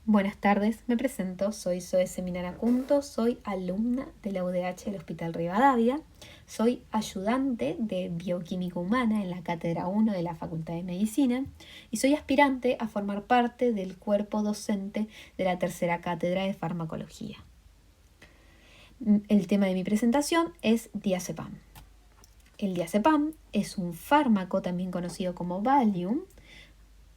Buenas tardes, me presento, soy Zoe Seminara Cunto, soy alumna de la UDH del Hospital Rivadavia, soy ayudante de Bioquímica Humana en la Cátedra 1 de la Facultad de Medicina y soy aspirante a formar parte del cuerpo docente de la tercera cátedra de Farmacología. El tema de mi presentación es diazepam. El diazepam es un fármaco también conocido como Valium,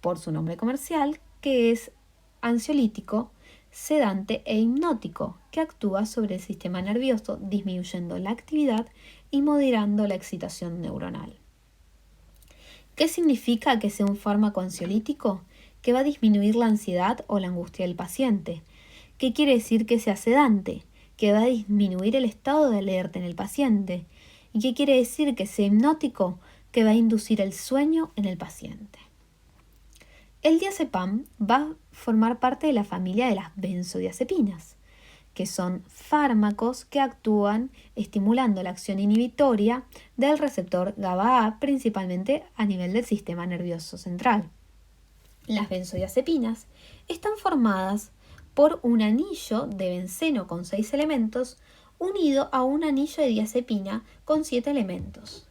por su nombre comercial, que es ansiolítico, sedante e hipnótico, que actúa sobre el sistema nervioso, disminuyendo la actividad y moderando la excitación neuronal. ¿Qué significa que sea un fármaco ansiolítico? Que va a disminuir la ansiedad o la angustia del paciente. ¿Qué quiere decir que sea sedante? Que va a disminuir el estado de alerta en el paciente. ¿Y qué quiere decir que sea hipnótico? Que va a inducir el sueño en el paciente. El diazepam va a formar parte de la familia de las benzodiazepinas, que son fármacos que actúan estimulando la acción inhibitoria del receptor GABA-A, principalmente a nivel del sistema nervioso central. Las benzodiazepinas están formadas por un anillo de benceno con 6 elementos unido a un anillo de diazepina con 7 elementos.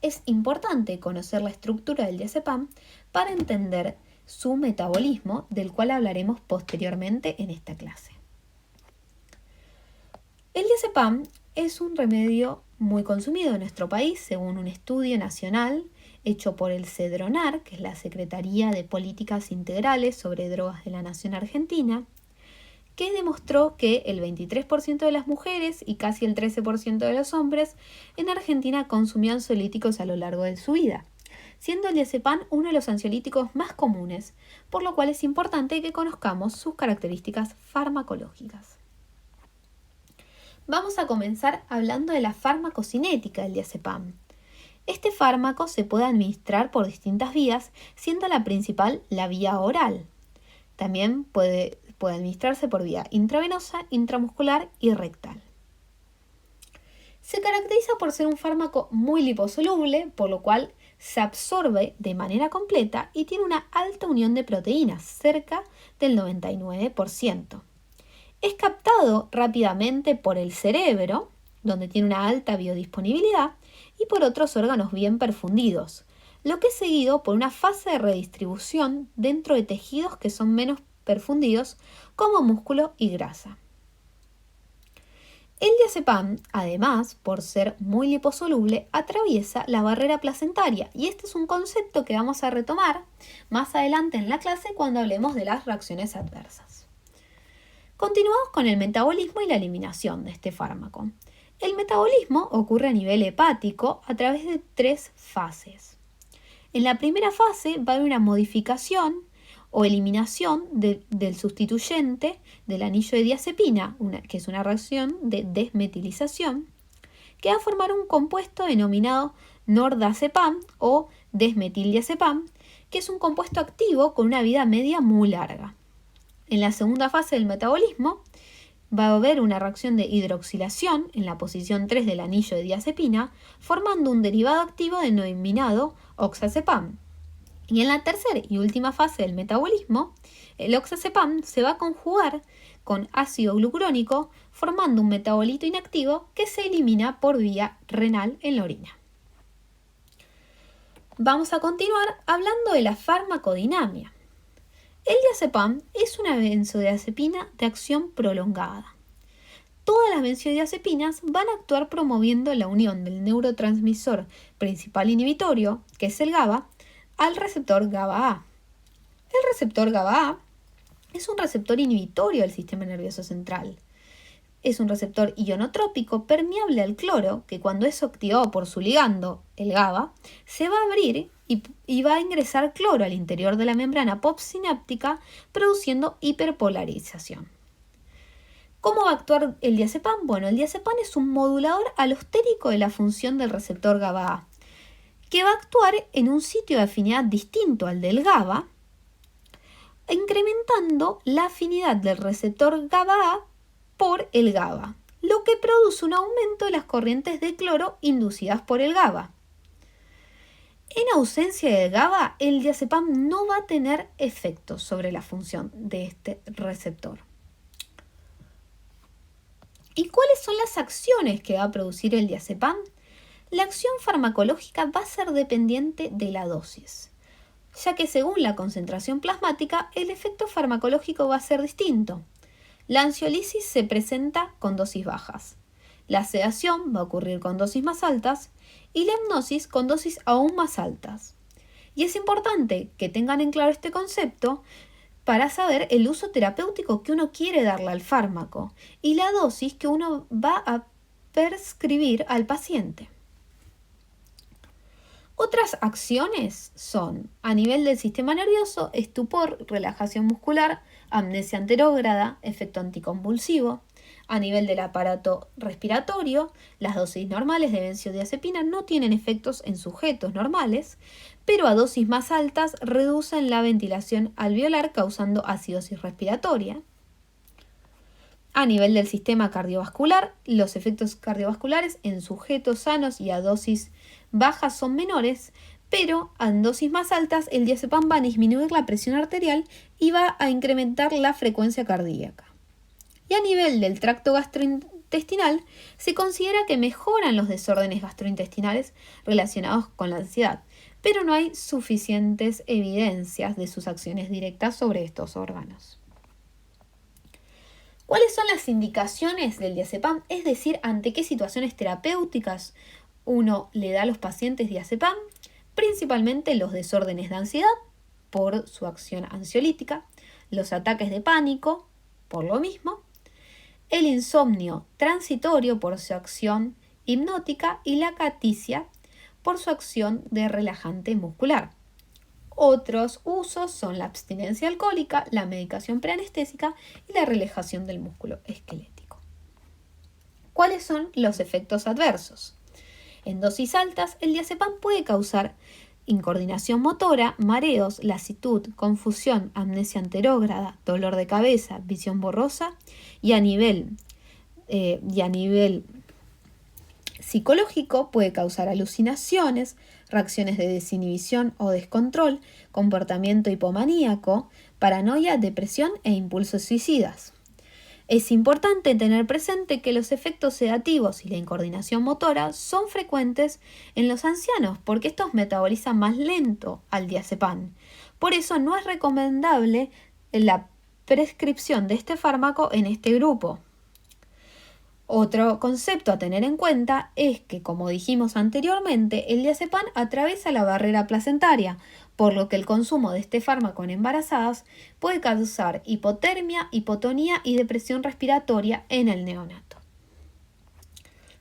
Es importante conocer la estructura del diazepam para entender su metabolismo, del cual hablaremos posteriormente en esta clase. El diazepam es un remedio muy consumido en nuestro país, según un estudio nacional hecho por el CEDRONAR, que es la Secretaría de Políticas Integrales sobre Drogas de la Nación Argentina, que demostró que el 23% de las mujeres y casi el 13% de los hombres en Argentina consumían ansiolíticos a lo largo de su vida, siendo el diazepam uno de los ansiolíticos más comunes, por lo cual es importante que conozcamos sus características farmacológicas. Vamos a comenzar hablando de la farmacocinética del diazepam. Este fármaco se puede administrar por distintas vías, siendo la principal la vía oral. También puede administrarse por vía intravenosa, intramuscular y rectal. Se caracteriza por ser un fármaco muy liposoluble, por lo cual se absorbe de manera completa y tiene una alta unión de proteínas, cerca del 99%. Es captado rápidamente por el cerebro, donde tiene una alta biodisponibilidad, y por otros órganos bien perfundidos, lo que es seguido por una fase de redistribución dentro de tejidos que son menos perfundidos, como músculo y grasa. El diazepam, además, por ser muy liposoluble, atraviesa la barrera placentaria, y este es un concepto que vamos a retomar más adelante en la clase cuando hablemos de las reacciones adversas. Continuamos con el metabolismo y la eliminación de este fármaco. El metabolismo ocurre a nivel hepático a través de 3 fases. En la primera fase va a haber una modificación o eliminación del sustituyente del anillo de diazepina, que es una reacción de desmetilización, que va a formar un compuesto denominado nordazepam o desmetildiazepam, que es un compuesto activo con una vida media muy larga. En la segunda fase del metabolismo va a haber una reacción de hidroxilación en la posición 3 del anillo de diazepina, formando un derivado activo denominado oxazepam. Y en la tercera y última fase del metabolismo, el oxazepam se va a conjugar con ácido glucurónico, formando un metabolito inactivo que se elimina por vía renal en la orina. Vamos a continuar hablando de la farmacodinamia. El diazepam es una benzodiazepina de acción prolongada. Todas las benzodiazepinas van a actuar promoviendo la unión del neurotransmisor principal inhibitorio, que es el GABA, al receptor GABA-A. El receptor GABA-A es un receptor inhibitorio del sistema nervioso central. Es un receptor ionotrópico permeable al cloro que, cuando es activado por su ligando, el GABA, se va a abrir y va a ingresar cloro al interior de la membrana postsináptica, produciendo hiperpolarización. ¿Cómo va a actuar el diazepam? Bueno, el diazepam es un modulador alostérico de la función del receptor GABA-A, que va a actuar en un sitio de afinidad distinto al del GABA, incrementando la afinidad del receptor GABA-A por el GABA, lo que produce un aumento de las corrientes de cloro inducidas por el GABA. En ausencia de GABA, el diazepam no va a tener efectos sobre la función de este receptor. ¿Y cuáles son las acciones que va a producir el diazepam? La acción farmacológica va a ser dependiente de la dosis, ya que según la concentración plasmática, el efecto farmacológico va a ser distinto. La ansiolisis se presenta con dosis bajas. La sedación va a ocurrir con dosis más altas y la hipnosis con dosis aún más altas. Y es importante que tengan en claro este concepto para saber el uso terapéutico que uno quiere darle al fármaco y la dosis que uno va a prescribir al paciente. Otras acciones son, a nivel del sistema nervioso, estupor, relajación muscular, amnesia anterógrada, efecto anticonvulsivo. A nivel del aparato respiratorio, las dosis normales de benzodiazepina no tienen efectos en sujetos normales, pero a dosis más altas reducen la ventilación alveolar causando acidosis respiratoria. A nivel del sistema cardiovascular, los efectos cardiovasculares en sujetos sanos y a dosis bajas son menores, pero en dosis más altas el diazepam va a disminuir la presión arterial y va a incrementar la frecuencia cardíaca. Y a nivel del tracto gastrointestinal, se considera que mejoran los desórdenes gastrointestinales relacionados con la ansiedad, pero no hay suficientes evidencias de sus acciones directas sobre estos órganos. ¿Cuáles son las indicaciones del diazepam? Es decir, ante qué situaciones terapéuticas uno le da a los pacientes diazepam, principalmente los desórdenes de ansiedad por su acción ansiolítica, los ataques de pánico por lo mismo, el insomnio transitorio por su acción hipnótica y la acaticia por su acción de relajante muscular. Otros usos son la abstinencia alcohólica, la medicación preanestésica y la relajación del músculo esquelético. ¿Cuáles son los efectos adversos? En dosis altas, el diazepam puede causar incoordinación motora, mareos, lasitud, confusión, amnesia anterógrada, dolor de cabeza, visión borrosa y a nivel psicológico puede causar alucinaciones, reacciones de desinhibición o descontrol, comportamiento hipomaníaco, paranoia, depresión e impulsos suicidas. Es importante tener presente que los efectos sedativos y la incoordinación motora son frecuentes en los ancianos porque estos metabolizan más lento al diazepam. Por eso no es recomendable la prescripción de este fármaco en este grupo. Otro concepto a tener en cuenta es que, como dijimos anteriormente, el diazepam atraviesa la barrera placentaria, por lo que el consumo de este fármaco en embarazadas puede causar hipotermia, hipotonía y depresión respiratoria en el neonato.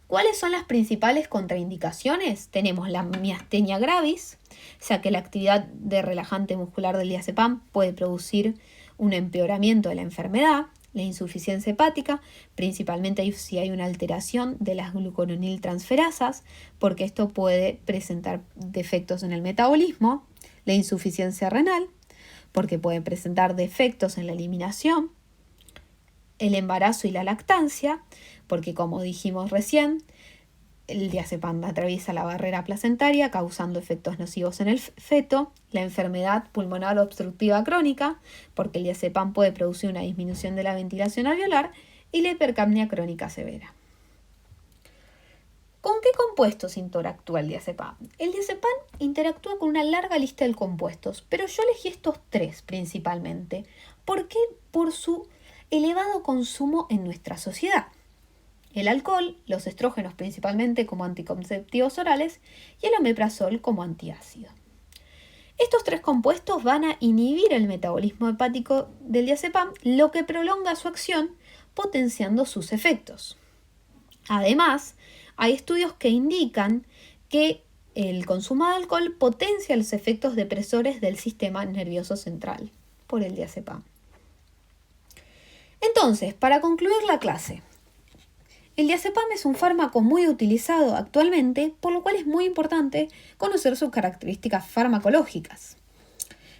¿Cuáles son las principales contraindicaciones? Tenemos la miastenia gravis, ya que la actividad de relajante muscular del diazepam puede producir un empeoramiento de la enfermedad. La insuficiencia hepática, principalmente si hay una alteración de las glucoroniltransferasas, porque esto puede presentar defectos en el metabolismo. La insuficiencia renal, porque puede presentar defectos en la eliminación. El embarazo y la lactancia, porque como dijimos recién, el diazepam atraviesa la barrera placentaria causando efectos nocivos en el feto, la enfermedad pulmonar obstructiva crónica, porque el diazepam puede producir una disminución de la ventilación alveolar, y la hipercapnia crónica severa. ¿Con qué compuestos interactúa el diazepam? El diazepam interactúa con una larga lista de compuestos, pero yo elegí estos tres principalmente. ¿Por qué? Por su elevado consumo en nuestra sociedad. El alcohol, los estrógenos principalmente como anticonceptivos orales y el omeprazol como antiácido. Estos tres compuestos van a inhibir el metabolismo hepático del diazepam, lo que prolonga su acción, potenciando sus efectos. Además, hay estudios que indican que el consumo de alcohol potencia los efectos depresores del sistema nervioso central por el diazepam. Entonces, para concluir la clase, el diazepam es un fármaco muy utilizado actualmente, por lo cual es muy importante conocer sus características farmacológicas.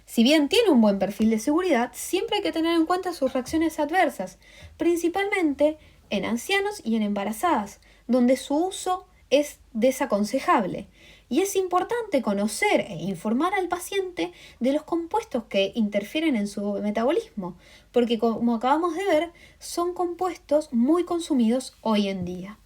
Si bien tiene un buen perfil de seguridad, siempre hay que tener en cuenta sus reacciones adversas, principalmente en ancianos y en embarazadas, donde su uso es desaconsejable, Y es importante conocer e informar al paciente de los compuestos que interfieren en su metabolismo, porque como acabamos de ver, son compuestos muy consumidos hoy en día.